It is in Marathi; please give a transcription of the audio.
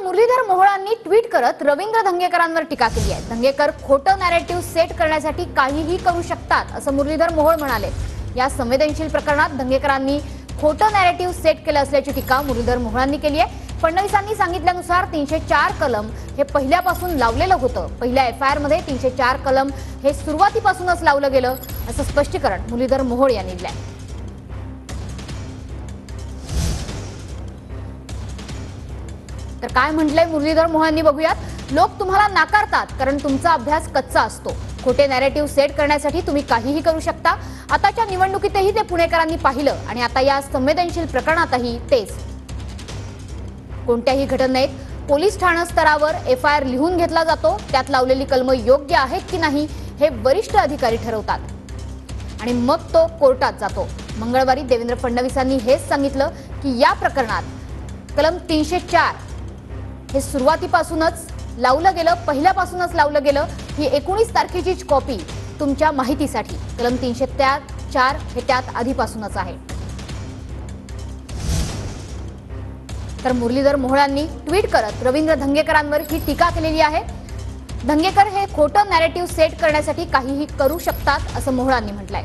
मुरलीधर मोहोळांनी ट्विट करत रवींद्र धंगेकरांवर टीका केली आहे। धंगेकर खोटं नॅरेटिव्ह सेट करण्यासाठी काहीही करू शकतात असं मुरलीधर मोहोळ म्हणाले। या संवेदनशील प्रकरणात धंगेकरांनी खोटं नॅरेटिव्ह सेट केलं असल्याची टीका मुरलीधर मोहोळांनी केली आहे। फडणवीसांनी सांगितल्यानुसार 304 कलम हे पहिल्यापासून लावलेलं होतं। पहिल्या एफआयआर मध्ये 304 कलम हे सुरुवातीपासूनच लावलं गेलं असं स्पष्टीकरण मुरलीधर मोहोळ यांनी दिलं। तर काय म्हटलंय मुरलीधर मोहोळांनी बघूयात। लोक तुम्हाला नाकारतात कारण तुमचा अभ्यास कच्चा असतो। खोटे नॅरेटिव्ह सेट करण्यासाठी तुम्ही काहीही करू शकता। आताच्या निवडणुकीतही ते पुणेकरांनी पाहिलं आणि आता या संवेदनशील प्रकरणातही तेच। कोणत्याही घटनेत पोलीस ठाणा स्तरावर एफआयआर लिहून घेतला जातो। त्यात लावलेली कलम योग्य आहेत की नाही हे वरिष्ठ अधिकारी ठरवतात आणि मग तो कोर्टात जातो। मंगळवारी देवेंद्र फडणवीसांनी हेच सांगितलं की या प्रकरणात कलम 304 हे सुरुवातीपासूनच लावलं गेलं, पहिल्यापासूनच लावलं गेलं। ही 19 तारखेचीच कॉपी तुमच्या माहितीसाठी। कलम 304 हे त्यात आधीपासूनच आहे। तर मुरलीधर मोहोळांनी ट्विट करत रवींद्र धंगेकरांवर ही टीका केलेली आहे। धंगेकर हे खोटं नॅरेटिव्ह सेट करण्यासाठी काहीही करू शकतात असं मोहोळांनी म्हटलंय।